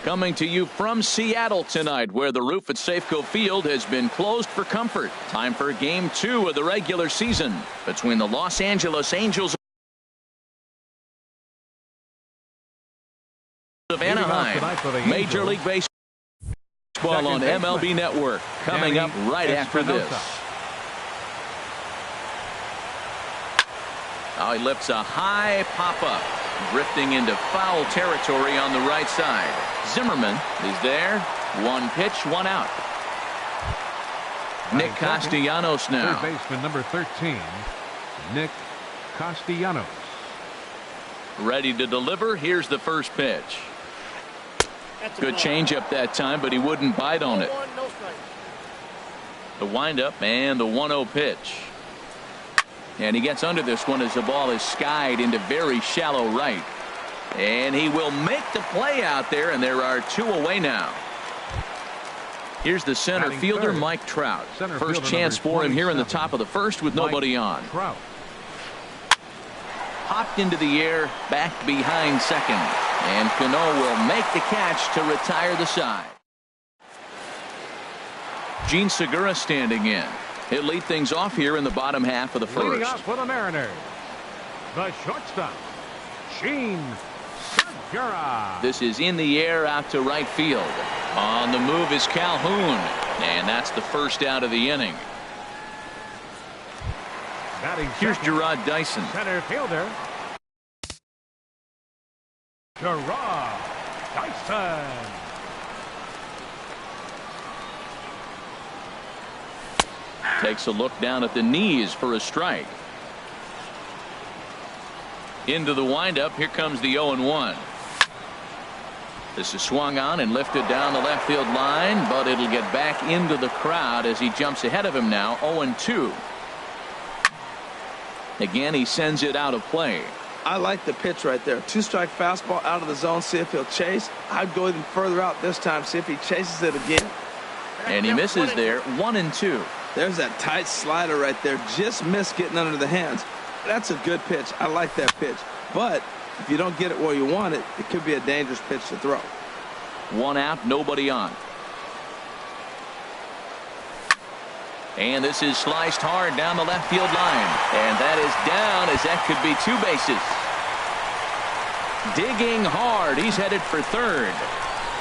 Coming to you from Seattle tonight, where the roof at Safeco Field has been closed for comfort. Time for Game 2 of the regular season between the Los Angeles Angels of Anaheim. Major League Baseball on MLB Network coming up right after this. Now he lifts a high pop-up, drifting into foul territory on the right side. Zimmerman is there. One pitch, one out. Nick Castellanos now. Third baseman number 13, Nick Castellanos. Ready to deliver. Here's the first pitch. Good changeup that time, but he wouldn't bite on it. The windup and the 1-0 pitch. And he gets under this one as the ball is skied into very shallow right. And he will make the play out there, and there are two away now. Here's the center fielder, Mike Trout. First chance for him here in the top of the first with nobody on. Popped into the air, back behind second. And Cano will make the catch to retire the side. Gene Segura standing in. He'll lead things off here in the bottom half of the first. Leading off for the Mariners, the shortstop, Gene Segura. This is in the air out to right field. On the move is Calhoun. And that's the first out of the inning. Here's Gerard Dyson. Center fielder, Gerard Dyson. Takes a look down at the knees for a strike. Into the windup. Here comes the 0-1. This is swung on and lifted down the left field line, but it'll get back into the crowd as he jumps ahead of him now. 0-2. Again, he sends it out of play. I like the pitch right there. Two-strike fastball out of the zone. See if he'll chase. I'd go even further out this time. See if he chases it again. And he misses there. 1-2. There's that tight slider right there. Just missed getting under the hands. That's a good pitch. I like that pitch. But if you don't get it where you want it, it could be a dangerous pitch to throw. One out, nobody on. And this is sliced hard down the left field line. And that is down, as that could be two bases. Digging hard. He's headed for third.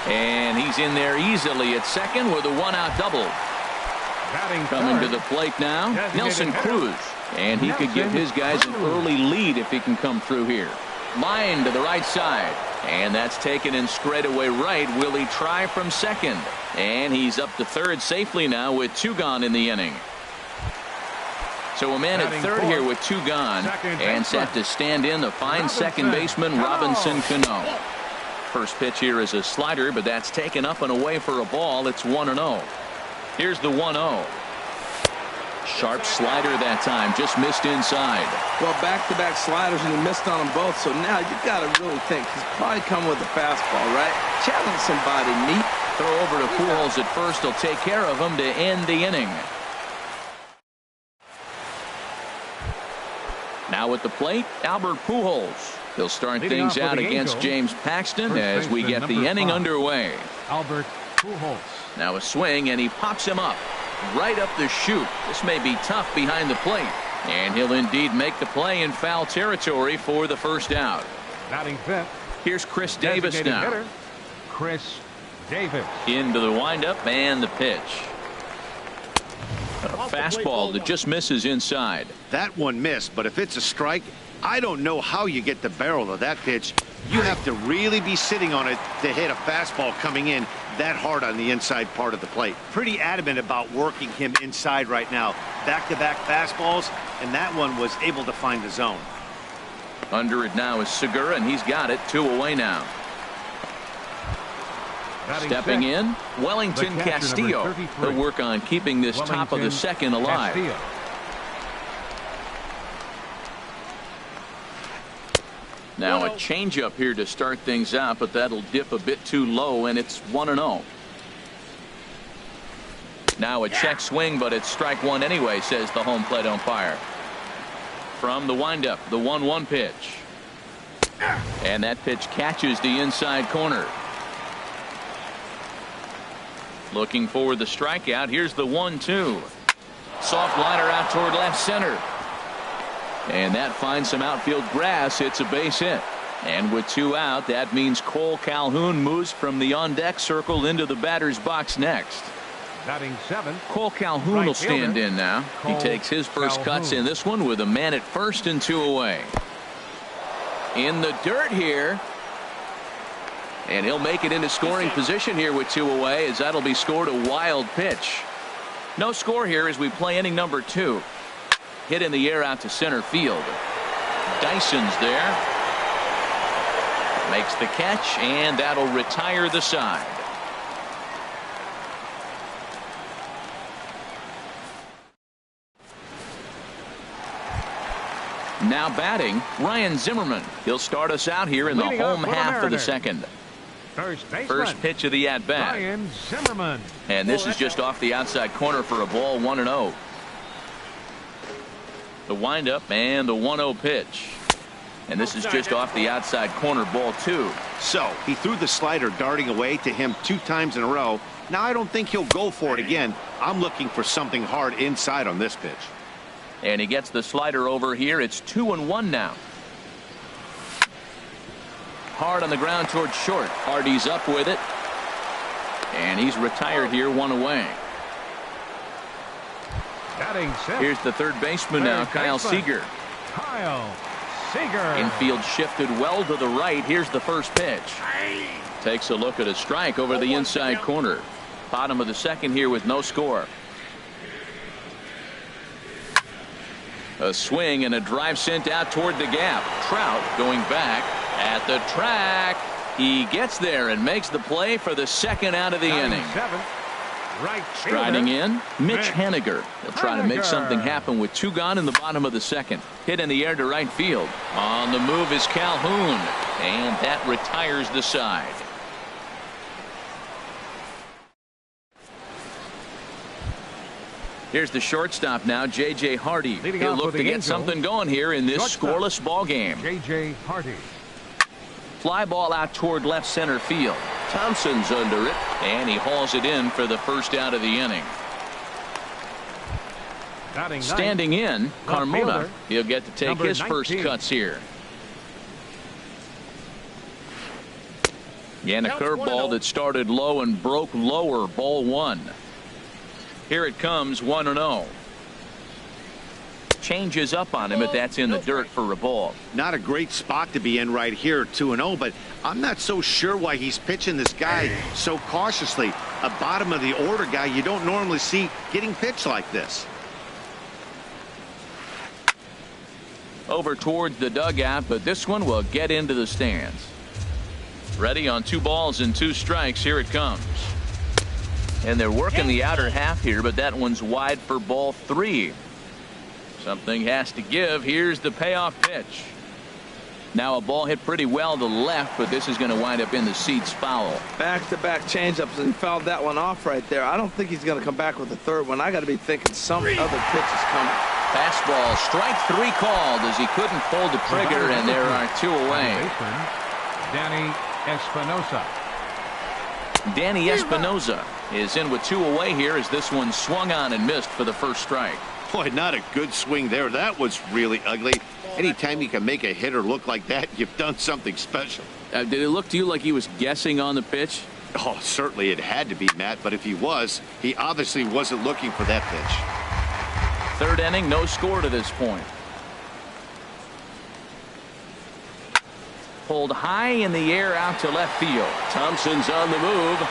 And he's in there easily at second with a one-out double. Coming to the plate now, Nelson Cruz. And he could give his guys an early lead if he can come through here. Line to the right side. And that's taken in straightaway right. Will he try from second? And he's up to third safely now with two gone in the inning. So a man at third here with two gone. And set to stand in the fine second baseman, Robinson Cano. First pitch here is a slider, but that's taken up and away for a ball. It's 1-0. Here's the 1-0. Sharp slider that time, just missed inside. Well, back-to-back sliders, and he missed on them both. So now you got to really think he's probably coming with a fastball, right? Challenge somebody, neat. Throw over to Pujols at first. He'll take care of him to end the inning. Now at the plate, Albert Pujols. He'll start things out against James Paxton as we get the inning underway. Albert Pujols. Now a swing, and he pops him up. Right up the chute. This may be tough behind the plate. And he'll indeed make the play in foul territory for the first out. Batting fifth. Here's Chris Davis now. Hitter, Chris Davis. Into the windup and the pitch. A fastball that just misses inside. That one missed, but if it's a strike, I don't know how you get the barrel of that pitch. You have to really be sitting on it to hit a fastball coming in that hard on the inside part of the plate. Pretty adamant about working him inside right now. Back-to-back fastballs, and that one was able to find the zone. Under it now is Segura, and he's got it. Two away now. Stepping in, Wellington Castillo. He'll work on keeping this top of the second alive. Castillo. Now a changeup here to start things out, but that'll dip a bit too low, and it's 1-0. Now a check swing, but it's strike one anyway, says the home plate umpire. From the windup, the 1-1 pitch. And that pitch catches the inside corner. Looking for the strikeout. Here's the 1-2. Soft liner out toward left center. And that finds some outfield grass. It's a base hit. And with 2 out, that means Cole Calhoun moves from the on-deck circle into the batter's box next. Batting 7. Cole Calhoun Right will stand fielder, in now. He Cole takes his first Calhoun. cuts in this one with a man at first and 2 away. In the dirt here. And he'll make it into scoring position here with 2 away, as that'll be scored a wild pitch. No score here as we play inning number 2. Hit in the air out to center field. Dyson's there. Makes the catch, and that'll retire the side. Now batting, Ryan Zimmerman. He'll start us out here in the Leading off home for the half of the Mariners. second. First baseman. First pitch of the at-bat. Ryan Zimmerman. And this is just off the outside corner for a ball, 1-0. The windup and the 1-0 pitch. And this is just off the outside corner, ball 2. So he threw the slider darting away to him 2 times in a row. Now I don't think he'll go for it again. I'm looking for something hard inside on this pitch. And he gets the slider over here. It's 2-1 now. Hard on the ground towards short. Hardy's up with it. And he's retired here, 1 away. Batting 6. Here's the third baseman now, Third Kyle baseman. Seager. Kyle Seager. Infield shifted well to the right. Here's the first pitch. Takes a look at a strike over the inside corner. Bottom of the second here with no score. A swing and a drive sent out toward the gap. Trout going back at the track. He gets there and makes the play for the second out of the Batting inning. 7. Right Striding fielder. in, Mitch Mitch Haniger. He'll try to make Haniger. something happen with 2 gone in the bottom of the second. Hit in the air to right field. On the move is Calhoun. And that retires the side. Here's the shortstop now, J.J. Hardy. Leading He'll off look with to the get Angels, something going here in this shortstop, scoreless ball game. J.J. Hardy. Fly ball out toward left center field. Thompson's under it, and he hauls it in for the first out of the inning. Batting 9. Standing in, Carmona. fielder, He'll get to take number his first 19. cuts here. And a curveball that started low and broke lower, ball 1. Here it comes, 1-0. Changes up on him, but that's in the dirt for a ball. Not a great spot to be in right here, 2-0, but I'm not so sure why he's pitching this guy so cautiously. A bottom of the order guy you don't normally see getting pitched like this. Over towards the dugout, but this one will get into the stands. Ready on 2 balls and 2 strikes. Here it comes. And they're working the outer half here, but that one's wide for ball 3. Something has to give. Here's the payoff pitch. Now a ball hit pretty well to left, but this is going to wind up in the seats foul. Back-to-back changeups, and he fouled that one off right there. I don't think he's going to come back with the third one. I got to be thinking some other pitch is coming. Fastball, strike 3 called as he couldn't pull the trigger, and there are 2 away. Baseman, Danny Espinosa. Danny Espinosa is in with 2 away here as this one swung on and missed for the first strike. Boy, not a good swing there. That was really ugly. Anytime you can make a hitter look like that, you've done something special. Did it look to you like he was guessing on the pitch? Oh, certainly it had to be, Matt, but if he was, he obviously wasn't looking for that pitch. 3rd inning, no score to this point. Pulled high in the air out to left field. Thompson's on the move,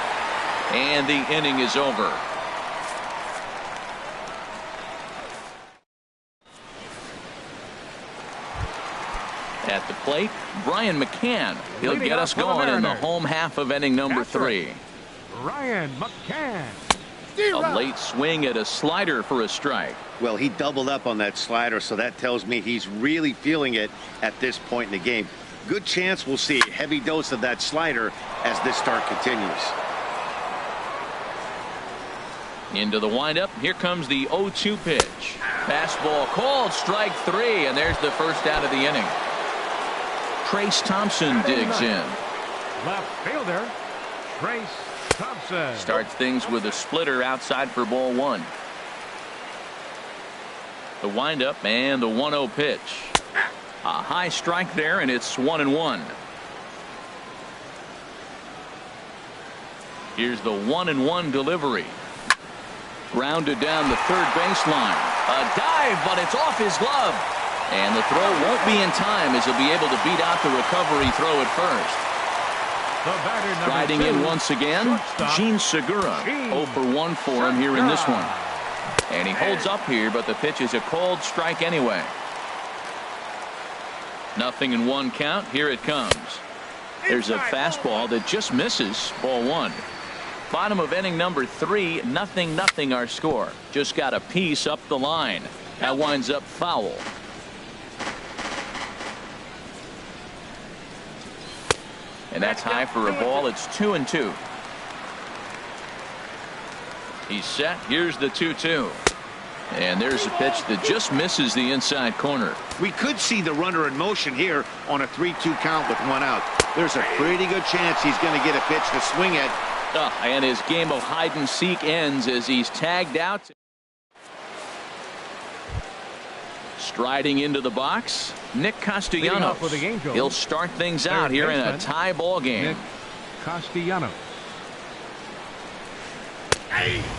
and the inning is over. At the plate, Brian McCann. He'll Leading get off us for the going in the Mariners. home half of inning number That's right. 3. Ryan McCann. A late swing at a slider for a strike. Well, he doubled up on that slider, so that tells me he's really feeling it at this point in the game. Good chance we'll see a heavy dose of that slider as this start continues. Into the windup. Here comes the 0-2 pitch. Fastball called, strike 3, and there's the first out of the inning. Trace Thompson digs in. Left fielder, Trace Thompson. Starts things with a splitter outside for ball one. The windup and the 1-0 pitch. A high strike there, and it's 1-1. Here's the 1-1 delivery. Grounded down the third baseline. A dive, but it's off his glove. And the throw won't be in time as he'll be able to beat out the recovery throw at first. Riding in once again, Jean Segura. 0 for 1 for him here in this one. And he holds up here, but the pitch is a cold strike anyway. 0-1 count. Here it comes. There's a fastball that just misses. Ball one. Bottom of inning number 3. 0-0 our score. Just got a piece up the line. That winds up foul. And that's high for a ball. It's 2-2. He's set. Here's the 2-2. And there's a pitch that just misses the inside corner. We could see the runner in motion here on a 3-2 count with 1 out. There's a pretty good chance he's going to get a pitch to swing at. And his game of hide and seek ends as he's tagged out. Striding into the box, Nick Castellanos. He'll start things out here in a tie ball game. Nick Castellanos.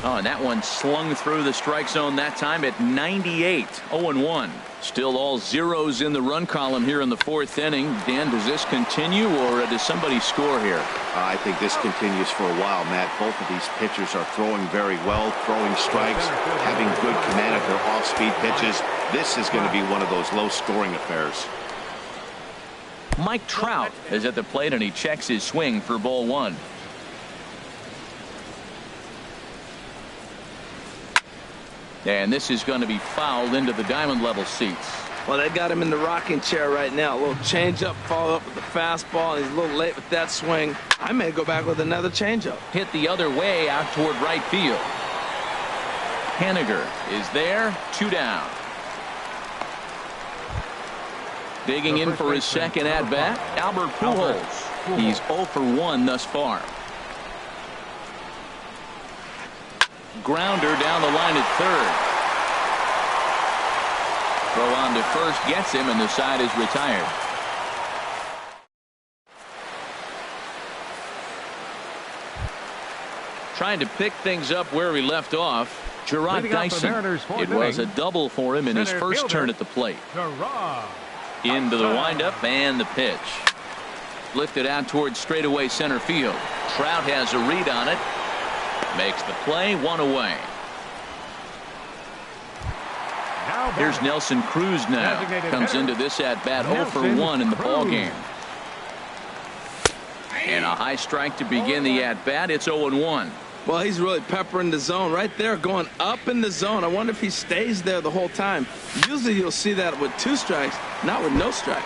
Oh, and that one slung through the strike zone that time at 98. 0-1. Still all zeros in the run column here in the 4th inning. Dan, does this continue, or does somebody score here? I think this continues for a while, Matt. Both of these pitchers are throwing very well, throwing strikes, having good command of their off-speed pitches. This is going to be one of those low-scoring affairs. Mike Trout is at the plate, and he checks his swing for ball one. And this is going to be fouled into the diamond level seats. Well, they got him in the rocking chair right now. A little changeup, follow up with the fastball. He's a little late with that swing. I may go back with another changeup. Hit the other way out toward right field. Haniger is there. 2 down. Digging in for his second at bat, Albert Pujols. He's 0 for 1 thus far. Grounder down the line at third. Throw on to first gets him, and the side is retired. Trying to pick things up where we left off, Gerard Dyson. It was a double for him in his first turn at the plate. Into the windup and the pitch. Lifted out towards straightaway center field. Trout has a read on it. Makes the play, 1 away. Here's Nelson Cruz now. Comes into this at bat 0 for 1 in the ball game. And a high strike to begin the at bat. It's 0-1. Well, he's really peppering the zone right there, going up in the zone. I wonder if he stays there the whole time. Usually you'll see that with 2 strikes, not with no strikes.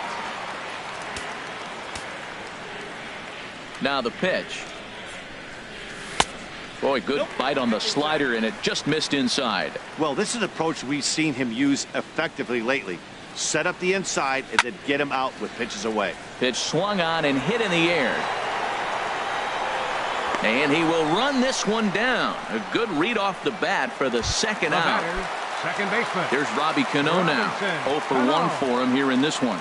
Now the pitch. Boy, good bite on the slider, and it just missed inside. Well, this is an approach we've seen him use effectively lately. Set up the inside and then get him out with pitches away. Pitch swung on and hit in the air. And he will run this one down. A good read off the bat for the second out. Second baseman. Here's Robbie Cano now. 0 for 1 for him here in this one.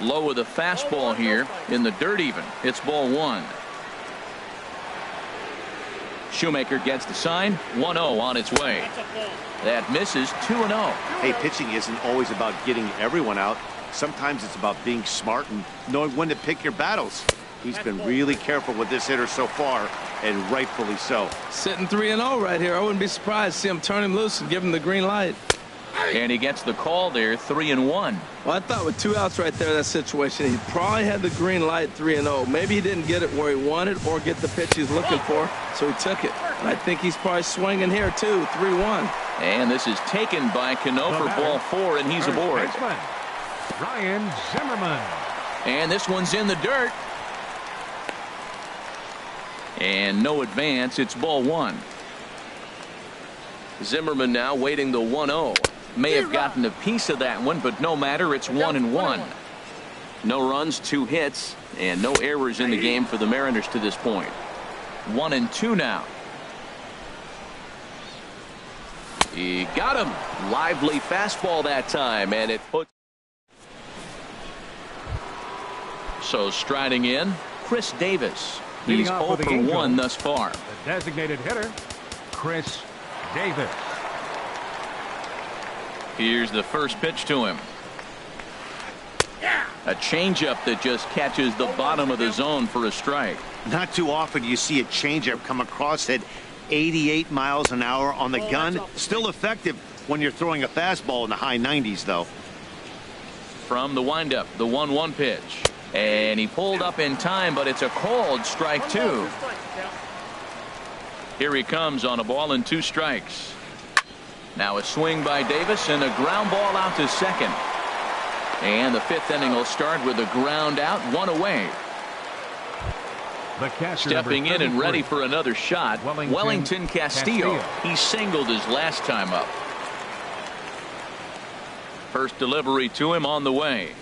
Low with a fastball here in the dirt even. It's ball one. Shoemaker gets the sign. 1-0 on its way. That misses. 2-0. Hey, pitching isn't always about getting everyone out. Sometimes it's about being smart and knowing when to pick your battles. He's been really careful with this hitter so far, and rightfully so. Sitting 3-0 right here. I wouldn't be surprised to see him turn him loose and give him the green light. And he gets the call there, 3-1. Well, I thought with 2 outs right there in that situation, he probably had the green light, 3-0. Maybe he didn't get it where he wanted or get the pitch he's looking for, so he took it. And I think he's probably swinging here, too, 3-1. And this is taken by Cano for ball 4, and he's aboard. Ryan Zimmerman. And this one's in the dirt. And no advance. It's ball 1. Zimmerman now waiting the 1-0. May have gotten a piece of that one, but no matter. It's 1-1. No runs, 2 hits, and no errors in the game for the Mariners to this point. 1-2 now. He got him. Lively fastball that time, and it puts. So striding in, Chris Davis. He's 0 for 1 thus far. The designated hitter, Chris Davis. Here's the first pitch to him. A changeup that just catches the bottom of the zone for a strike. Not too often you see a changeup come across at 88 miles an hour on the gun. Still effective when you're throwing a fastball in the high 90s, though. From the windup, the 1-1 pitch. And he pulled up in time, but it's a called strike 2. Here he comes on a ball and 2 strikes. Now a swing by Davis and a ground ball out to second. And the 5th inning will start with a ground out, 1 away. Stepping in and ready for another shot, Wellington Castillo. He singled his last time up. First delivery to him on the way.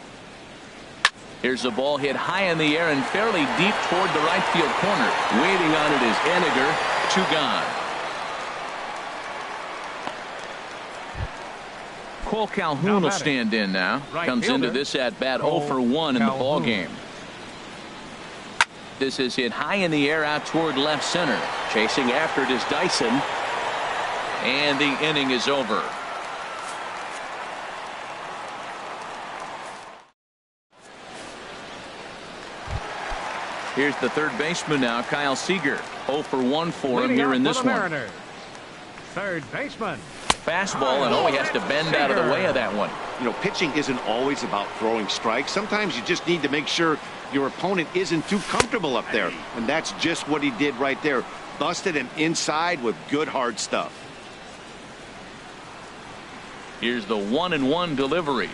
Here's the ball hit high in the air and fairly deep toward the right field corner. Waiting on it is Henniger. 2 gone. Cole Calhoun will stand in now. Comes into this at bat 0 for 1 in the ball game. This is hit high in the air out toward left center. Chasing after it is Dyson. And the inning is over. Here's the third baseman now, Kyle Seager. 0 for 1 for him here in this one. Third baseman. Fastball, and he has to bend out of the way of that one. You know, pitching isn't always about throwing strikes. Sometimes you just need to make sure your opponent isn't too comfortable up there. And that's just what he did right there. Busted him inside with good hard stuff. Here's the 1-1 delivery.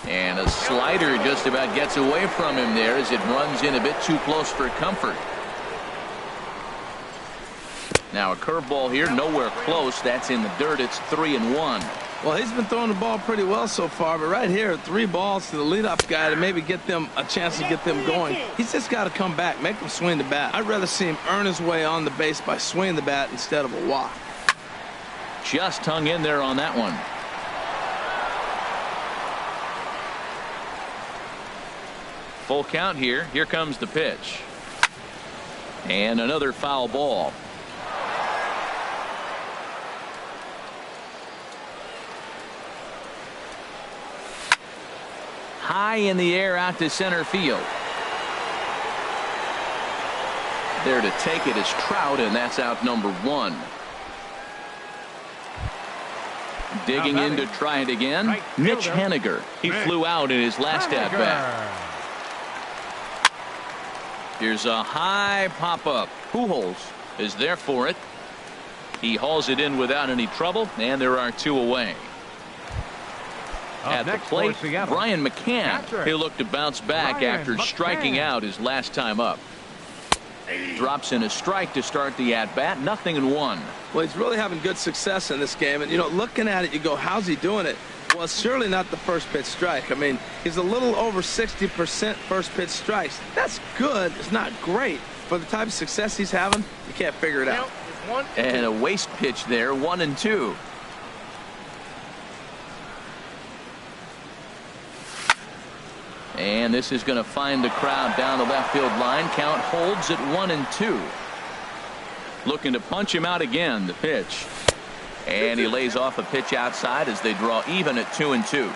And a slider just about gets away from him there as it runs in a bit too close for comfort. Now a curveball here, nowhere close. That's in the dirt. It's 3-1. Well, he's been throwing the ball pretty well so far, but right here, 3 balls to the leadoff guy to maybe get them a chance to get them going. He's just got to come back, make them swing the bat. I'd rather see him earn his way on the base by swinging the bat instead of a walk. Just hung in there on that one. Full count here. Here comes the pitch. And another foul ball. High in the air out to center field. There to take it is Trout, and that's out number 1. Digging in to try it again, Mitch Henniger. He flew out in his last at bat. Here's a high pop-up. Pujols is there for it. He hauls it in without any trouble, and there are 2 away. At the plate, Brian McCann. He'll look to bounce back after striking out his last time up. Drops in a strike to start the at-bat. 0-1. Well, he's really having good success in this game. And, you know, looking at it, you go, how's he doing it? Well, it's surely not the first pitch strike. I mean, he's a little over 60% first pitch strikes. That's good. It's not great. For the type of success he's having, you can't figure it out. And a waste pitch there, 1-2. And this is going to find the crowd down the left field line. Count holds at 1-2. Looking to punch him out again. The pitch. And he lays off a pitch outside as they draw even at 2-2.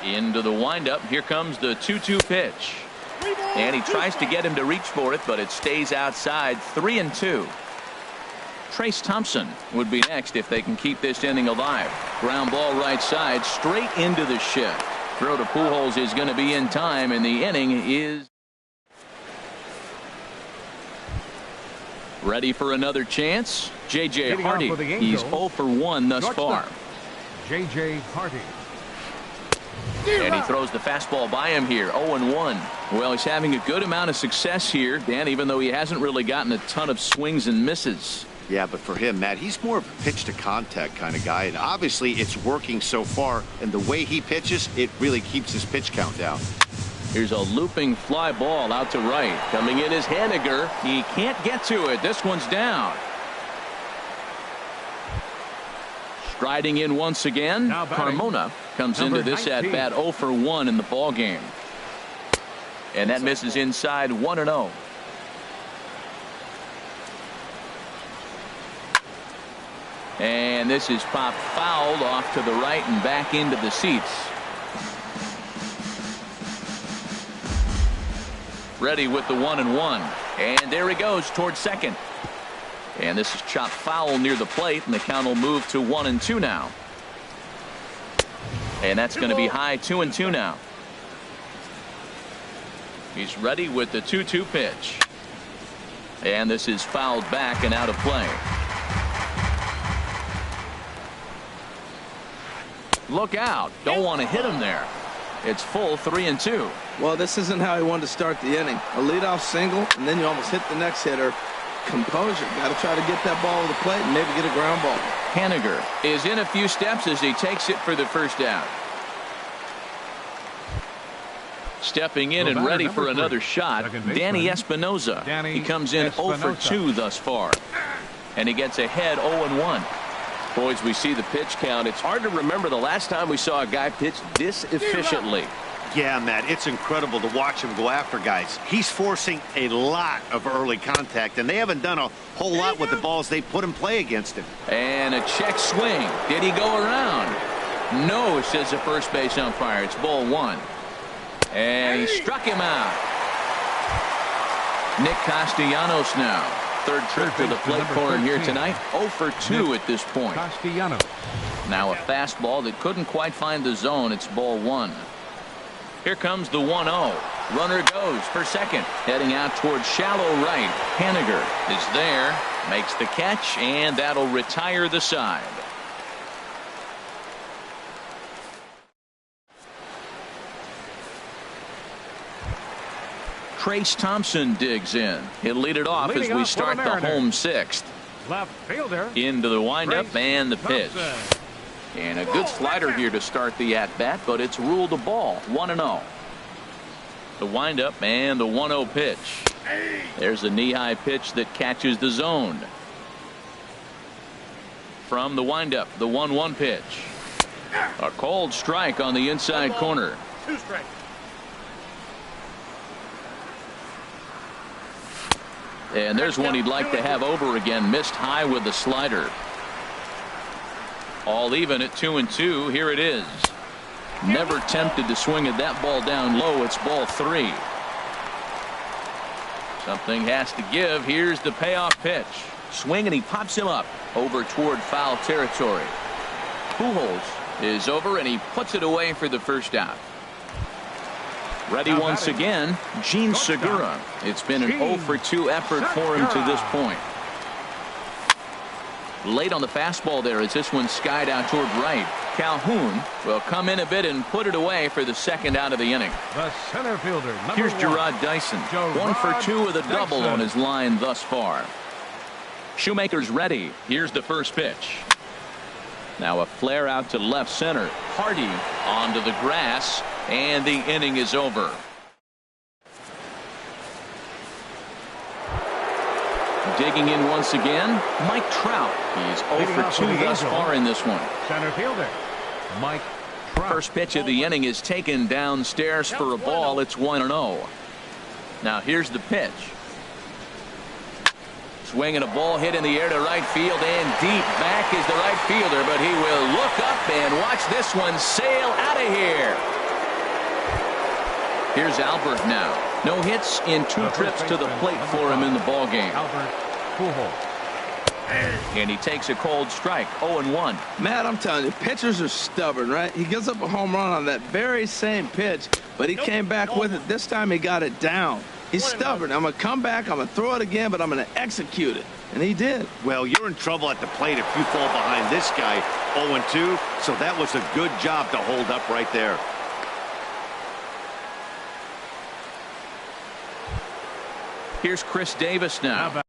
Into the windup. Here comes the 2-2 pitch. And he tries to get him to reach for it, but it stays outside. 3-2. Trace Thompson would be next if they can keep this inning alive. Ground ball right side, straight into the shift. Throw to Pujols is going to be in time, and the inning is ready for another chance. J.J. Hardy. He's 0 for 1 thus far. J.J. Hardy. And he throws the fastball by him here. 0-1. Well, he's having a good amount of success here, Dan, even though he hasn't really gotten a ton of swings and misses. Yeah, but for him, Matt, he's more of a pitch-to-contact kind of guy, and obviously it's working so far, and the way he pitches, it really keeps his pitch count down. Here's a looping fly ball out to right. Coming in is Haniger. He can't get to it. This one's down. Striding in once again, Carmona comes into this at bat 0 for 1 in the ball game. And that misses inside 1-0. And this is popped fouled off to the right and back into the seats. Ready with the 1-1. And there he goes towards second. And this is chopped foul near the plate, and the count will move to 1-2 now. And that's going to be high 2-2 now. He's ready with the 2-2 pitch. And this is fouled back and out of play. Look out. Don't want to hit him there. It's full 3-2. Well, this isn't how he wanted to start the inning. A leadoff single, and then you almost hit the next hitter. Composure. Got to try to get that ball to the plate and maybe get a ground ball. Haniger is in a few steps as he takes it for the first out. Stepping in and ready for another shot, Danny Espinosa. He comes in 0 for 2 thus far. And he gets ahead 0-1. Boys, we see the pitch count. It's hard to remember the last time we saw a guy pitch this efficiently. Yeah, Matt, it's incredible to watch him go after guys. He's forcing a lot of early contact, and they haven't done a whole lot with the balls they put in play against him. And a check swing. Did he go around? No, says the first base umpire. It's ball 1. And he struck him out. Nick Castellanos now. Third trip to the plate for him here tonight. 0 for 2 at this point. Now a fastball that couldn't quite find the zone. It's ball 1. Here comes the 1-0. Runner goes for second. Heading out towards shallow right. Haniger is there. Makes the catch, and that'll retire the side. Trace Thompson digs in. He'll lead it off as we start the home 6th. Left fielder. Into the windup and the pitch. And a good slider here to start the at-bat, but it's ruled a ball. 1-0. The windup and the 1-0 pitch. There's a knee-high pitch that catches the zone. From the windup, the 1-1 pitch. A cold strike on the inside corner. 2 strikes. And there's one he'd like to have over again. Missed high with the slider. All even at 2-2. Here it is. Never tempted to swing at that ball down low. It's ball 3. Something has to give. Here's the payoff pitch. Swing, and he pops him up over toward foul territory. Pujols is over, and he puts it away for the first out. Ready once again, Gene Segura. It's been an 0 for 2 effort for him to this point. Late on the fastball there as this one skied out toward right. Calhoun will come in a bit and put it away for the second out of the inning. The center fielder. Here's Gerard Dyson. 1 for 2 with a double on his line thus far. Shoemaker's ready. Here's the first pitch. Now a flare out to left center. Hardy onto the grass, and the inning is over. Digging in once again, Mike Trout. He's 0 for 2 thus far in this one. Center fielder, Mike Trout. First pitch of the inning is taken downstairs for a ball. It's 1-0. Now here's the pitch. Swinging a ball hit in the air to right field, and deep back is the right fielder, but he will look up and watch this one sail out of here. Here's Albert now. No hits in 2 trips to the plate for him in the ball game. Albert Pujols. And he takes a cold strike. 0-1. Matt, I'm telling you, pitchers are stubborn, right? He gives up a home run on that very same pitch, but he came back with it. This time he got it down. He's stubborn. I'm going to come back, I'm going to throw it again, but I'm going to execute it. And he did. Well, you're in trouble at the plate if you fall behind this guy 0-2, so that was a good job to hold up right there. Here's Chris Davis now.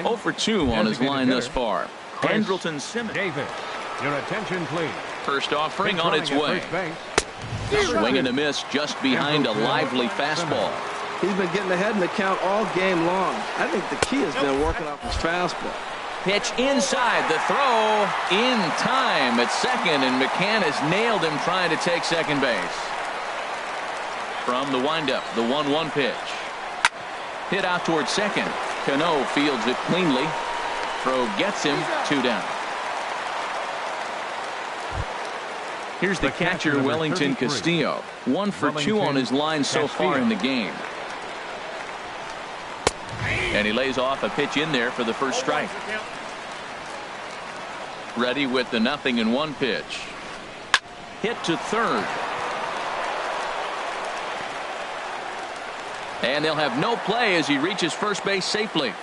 0 for 2 on his line thus far. Andrelton Simmons. Davis, your attention, please. First offering on its way. Swing and a miss just behind a lively fastball. He's been getting ahead in the count all game long. I think the key has been working off his fastball. Pitch inside, the throw in time at second, and McCann has nailed him trying to take second base. From the windup, the 1-1 pitch. Hit out towards second. Cano fields it cleanly. Throw gets him, 2 down. Here's the catcher, Wellington Castillo. 1 for 2 on his line so far in the game. And he lays off a pitch in there for the first strike. Ready with the 0-1 pitch. Hit to third. And they'll have no play as he reaches first base safely.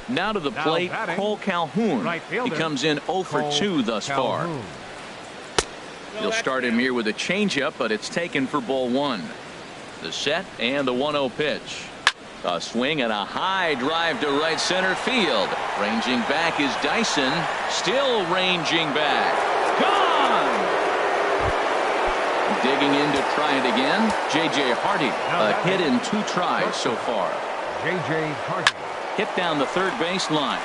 Now to the plate, Cole Calhoun. He comes in 0 for 2 thus far. He'll start him here with a changeup, but it's taken for ball 1. The set and the 1-0 pitch. A swing and a high drive to right center field. Ranging back is Dyson. Still ranging back. Gone! Digging in to try it again. J.J. Hardy. A hit in 2 tries so far. J.J. Hardy. Hit down the third base line.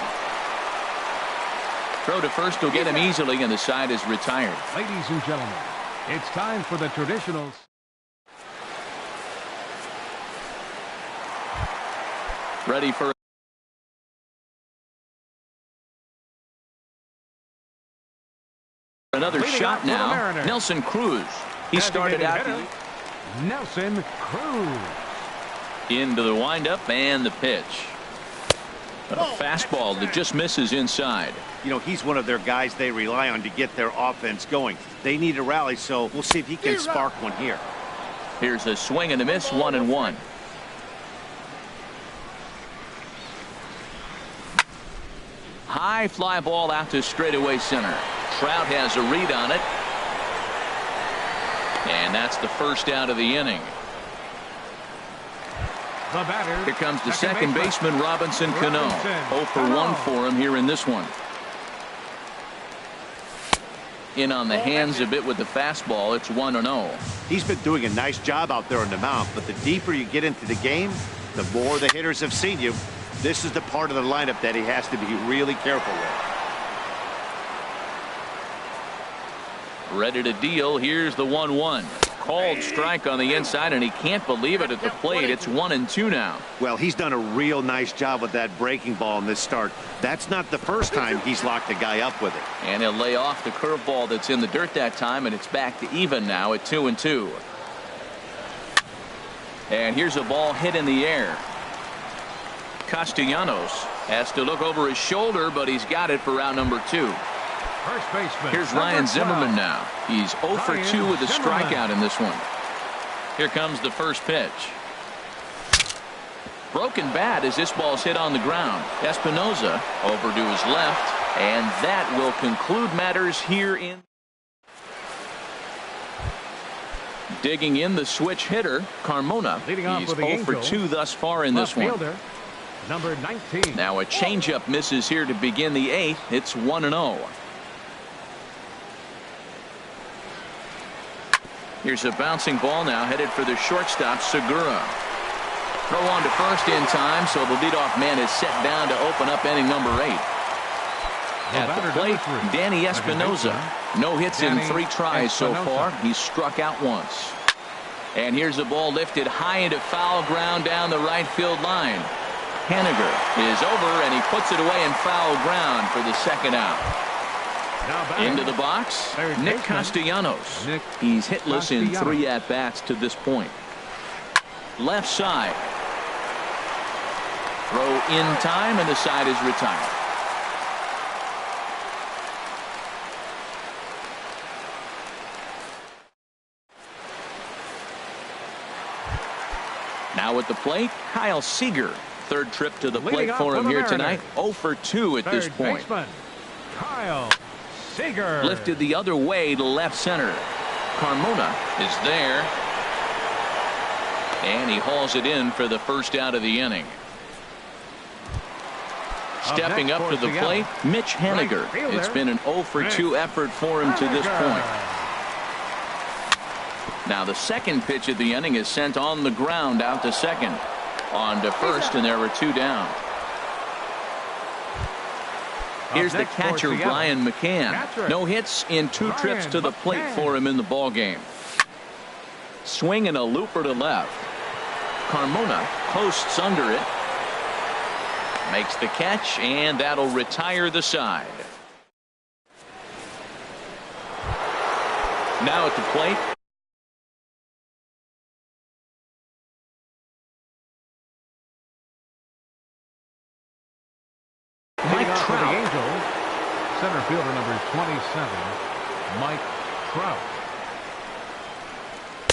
Throw to first will get him easily, and the side is retired. Ladies and gentlemen, it's time for the traditionals. Ready for another shot now. Nelson Cruz. He started out. Nelson Cruz. Into the windup and the pitch. A fastball that just misses inside. You know, he's one of their guys they rely on to get their offense going. They need a rally, so we'll see if he can spark one here. Here's a swing and a miss, 1-1. High fly ball out to straightaway center. Trout has a read on it. And that's the first out of the inning. The batter, here comes the second baseman, Robinson Cano. 0 for 1 for him here in this one. In on the hands a bit with the fastball. It's 1-0. He's been doing a nice job out there on the mound, but the deeper you get into the game, the more the hitters have seen you. This is the part of the lineup that he has to be really careful with. Ready to deal. Here's the 1-1. Called strike on the inside, and he can't believe it at the plate. It's 1-2 now. Well, he's done a real nice job with that breaking ball in this start. That's not the first time he's locked a guy up with it. And he'll lay off the curveball that's in the dirt that time, and it's back to even now at 2-2. And here's a ball hit in the air. Castellanos has to look over his shoulder, but he's got it for out number 2. First baseman. Here's Ryan Zimmerman now. He's 0 for 2 with a strikeout in this one. Here comes the first pitch. Broken bat as this ball's hit on the ground. Espinoza over to his left, and that will conclude matters here in. Digging in the switch hitter, Carmona. He's 0 for 2 thus far in this one. Number 19. Now a changeup misses here to begin the 8th. It's 1-0. Here's a bouncing ball now headed for the shortstop, Segura. Throw on to first in time, so the leadoff man is set down to open up inning number 8. At the plate, Danny Espinoza. No hits in 3 tries so far. He's struck out once. And here's the ball lifted high into foul ground down the right field line. Haniger is over, and he puts it away in foul ground for the second out. Into the box, Nick Castellanos. He's hitless in 3 at-bats to this point. Left side. Throw in time, and the side is retired. Now at the plate, Kyle Seager. Third trip to the plate for him here tonight. 0 for 2 at this point. Kyle Seager. Lifted the other way to left center. Carmona is there. And he hauls it in for the first out of the inning. Stepping up to the plate, Mitch Haniger. It's been an 0 for 2 effort for him to this point. Now the second pitch of the inning is sent on the ground out to second. On to first, and there were 2 down. Here's the catcher, Brian McCann. No hits in 2 trips to the plate for him in the ballgame. Swing and a looper to left. Carmona posts under it. Makes the catch, and that'll retire the side. Now at the plate, Mike Trout. For the Angels, center fielder number 27, Mike Trout.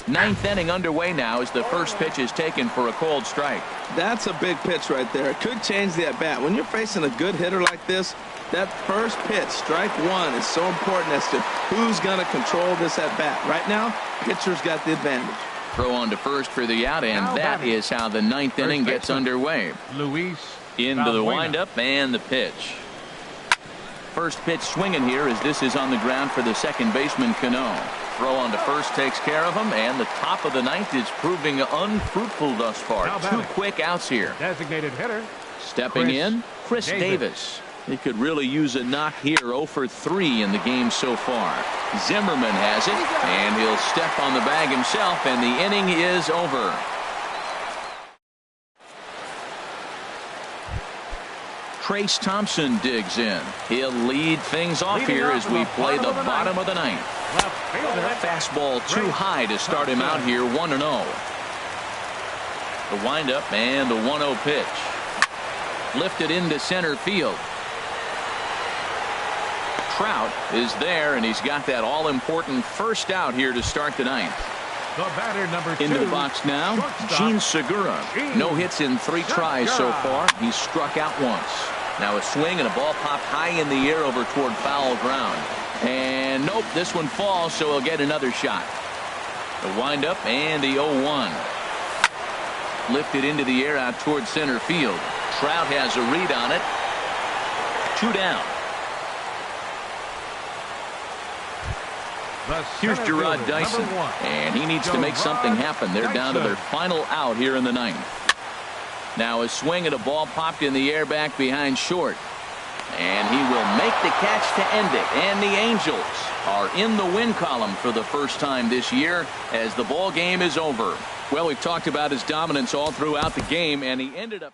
Ninth inning underway now as the first pitch is taken for a called strike. That's a big pitch right there. It could change the at bat. When you're facing a good hitter like this, that first pitch, strike one, is so important as to who's going to control this at bat. Right now, pitcher's got the advantage. Throw on to first for the out, and that is how the ninth inning gets underway. Luis into the windup and the pitch. First pitch swinging here as this is on the ground for the second baseman, Cano. Throw on to first takes care of him, and the top of the ninth is proving unfruitful thus far. 2 quick outs here. Designated hitter. Stepping in, Chris Davis. He could really use a knock here. 0 for 3 in the game so far. Zimmerman has it, and he'll step on the bag himself, and the inning is over. Trace Thompson digs in. He'll lead things off here as we play the bottom of the ninth. Fastball too high to start him out here, 1-0. The windup and the 1-0 pitch. Lifted into center field. Trout is there, and he's got that all-important first out here to start the ninth. The batter, number 2. Into the box now, Gene Segura. No hits in 3 tries so far. He's struck out once. Now a swing and a ball popped high in the air over toward foul ground. And nope, this one falls, so he'll get another shot. The windup and the 0-1. Lifted into the air out toward center field. Trout has a read on it. 2 down. Here's Gerard Dyson, and he needs to make something happen. They're down to their final out here in the ninth. Now a swing and a ball popped in the air back behind short. And he will make the catch to end it. And the Angels are in the win column for the first time this year as the ball game is over. Well, we've talked about his dominance all throughout the game, and he ended up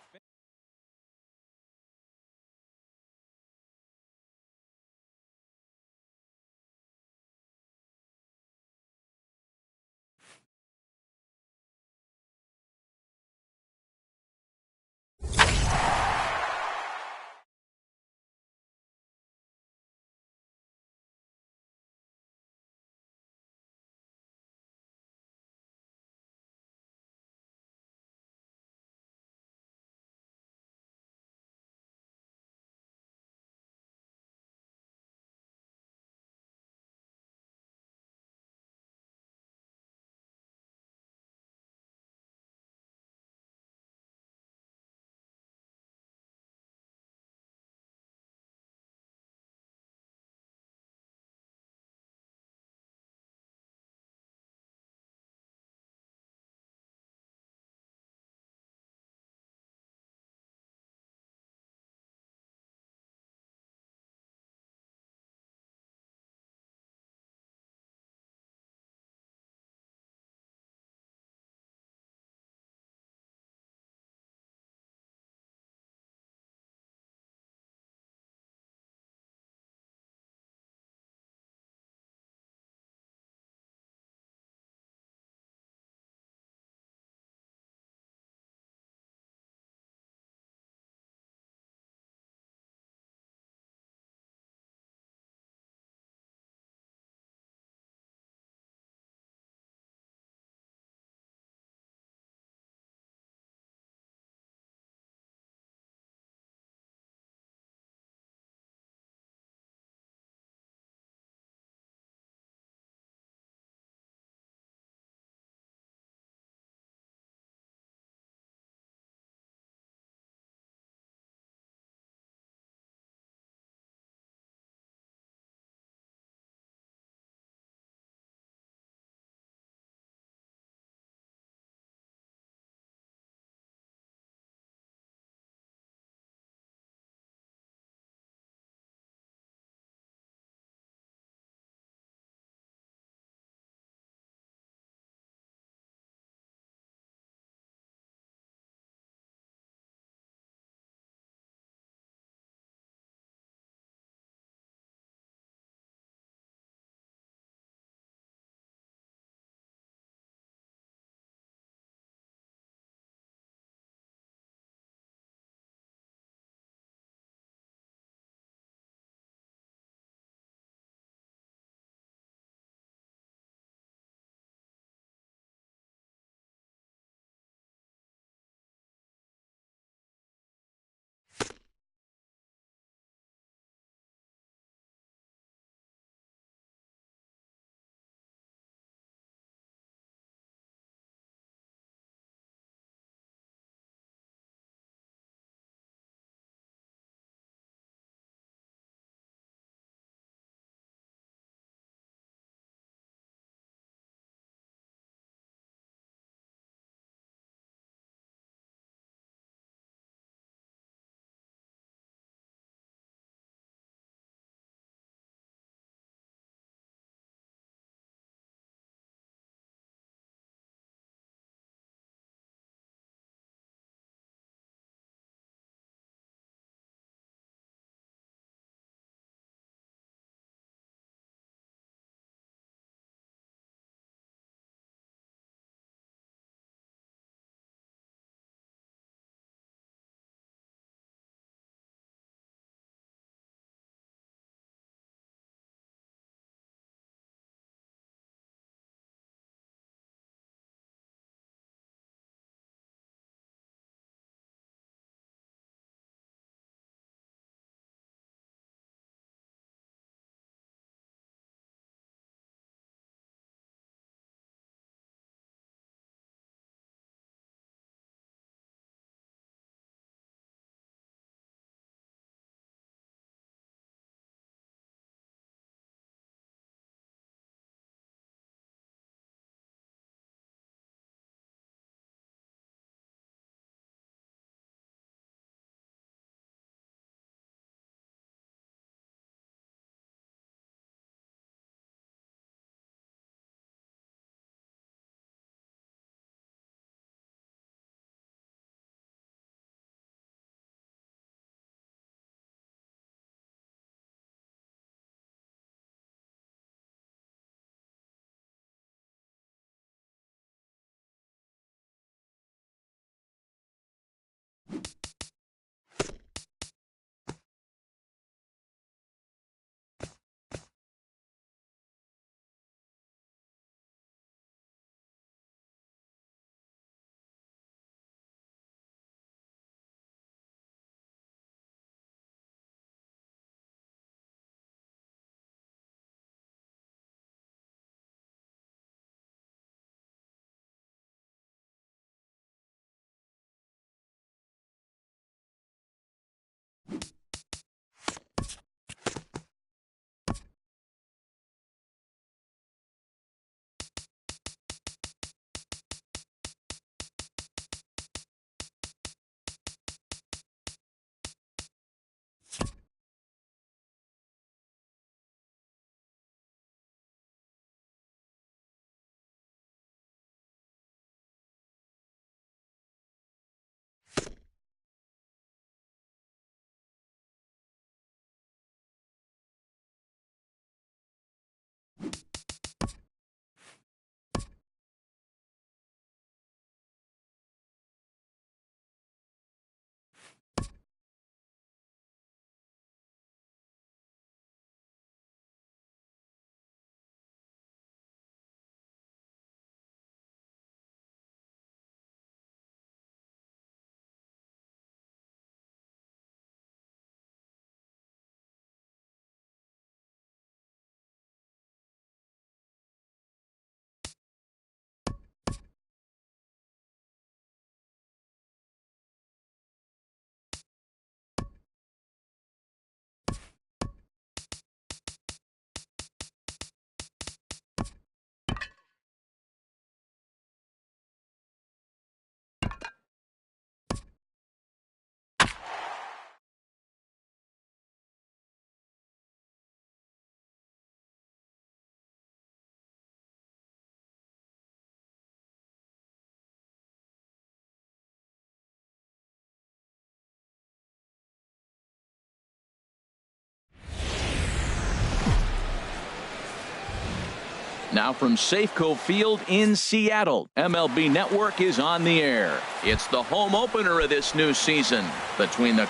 Now from Safeco Field in Seattle, MLB Network is on the air. It's the home opener of this new season between the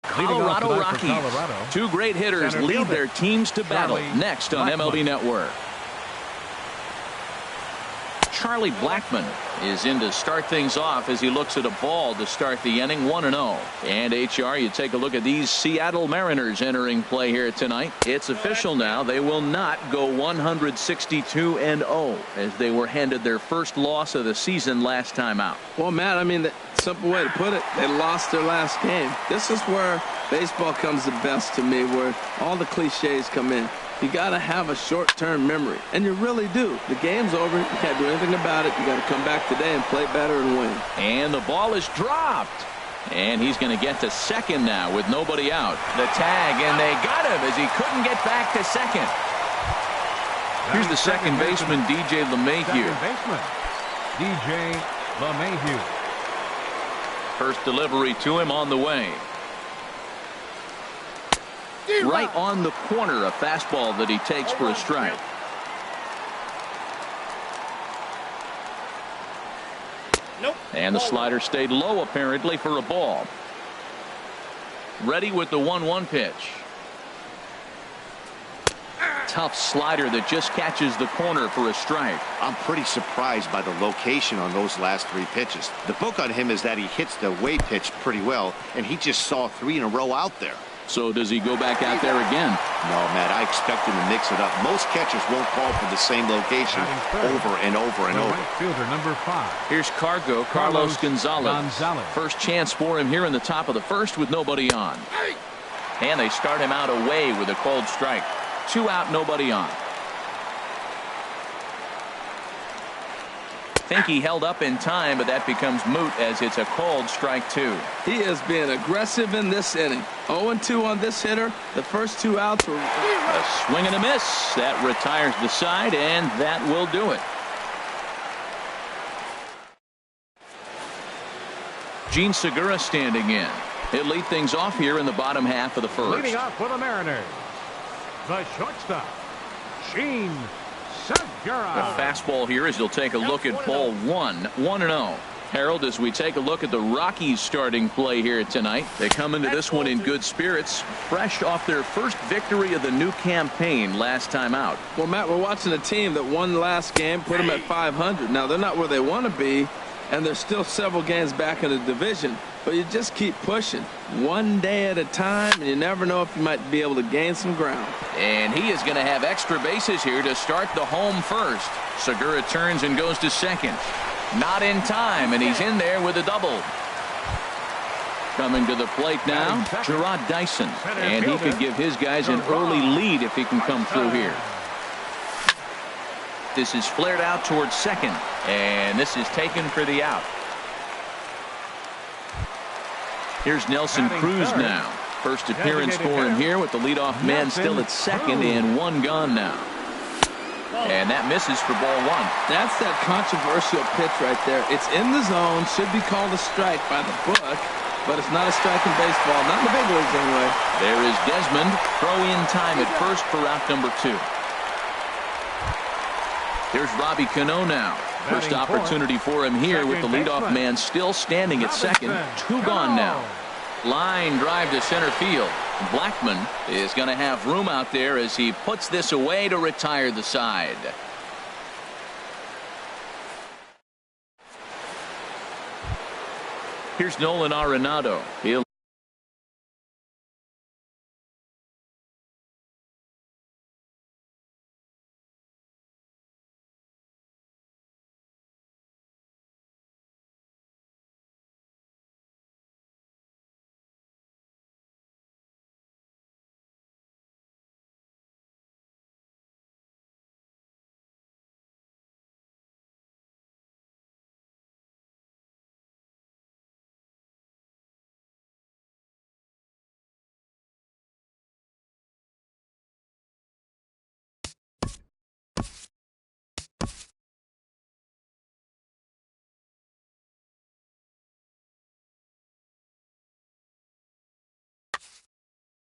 Colorado Rockies. Two great hitters lead their teams to battle next on MLB Network. Charlie Blackmon is in to start things off as he looks at a ball to start the inning, 1-0. And HR, you take a look at these Seattle Mariners entering play here tonight. It's official now. They will not go 162-0 as they were handed their first loss of the season last time out. Well, Matt, I mean, the simple way to put it, they lost their last game. This is where baseball comes the best to me, where all the cliches come in. You got to have a short-term memory, and you really do. The game's over. You can't do anything about it. You got to come back today and play better and win. And the ball is dropped. And he's going to get to second now with nobody out. The tag, and they got him as he couldn't get back to second. Here's the second baseman, DJ LeMahieu. Second baseman, DJ LeMahieu. First delivery to him on the way. Right on the corner, a fastball that he takes for a strike. Nope. And the slider stayed low apparently for a ball. Ready with the 1-1 pitch. Tough slider that just catches the corner for a strike. I'm pretty surprised by the location on those last three pitches. The book on him is that he hits the away pitch pretty well, and he just saw 3 in a row out there. So does he go back out there again? No, Matt, I expect him to mix it up. Most catchers won't call for the same location over and over and over. Right fielder, number 5. Here's Carlos Gonzalez. First chance for him here in the top of the first with nobody on. And they start him out away with a cold strike. 2 out, nobody on. Think he held up in time, but that becomes moot as it's a cold strike 2. He is being aggressive in this inning. 0-2 on this hitter. The first 2 outs were a swing and a miss. That retires the side, and that will do it. Gene Segura standing in. He'll lead things off here in the bottom half of the first. Leading off for the Mariners, the shortstop, Gene Segura. A fastball here as you'll take a look at ball 1, 1-0. Harold, as we take a look at the Rockies starting play here tonight, they come into this one in good spirits, fresh off their first victory of the new campaign last time out. Well, Matt, we're watching a team that won the last game, put them at 500. Now, they're not where they want to be, and they're still several games back in the division, but you just keep pushing one day at a time, and you never know if you might be able to gain some ground. And he is going to have extra bases here to start the home first. Segura turns and goes to second. Not in time, and he's in there with a double. Coming to the plate now, Gerard Dyson, and he could give his guys an early lead if he can come through here. This is flared out towards second, and this is taken for the out. Here's Nelson Cruz now. First appearance for him here with the leadoff man still at second and 1 gone now. And that misses for ball 1. That's that controversial pitch right there. It's in the zone, should be called a strike by the book, but it's not a strike in baseball, not in the big leagues anyway. There is Desmond. Throw in time at first for out number 2. Here's Robbie Cano now. First opportunity for him here with the leadoff man still standing at second. 2 gone now. Line drive to center field. Blackmon is going to have room out there as he puts this away to retire the side. Here's Nolan Arenado. He'll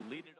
lead it.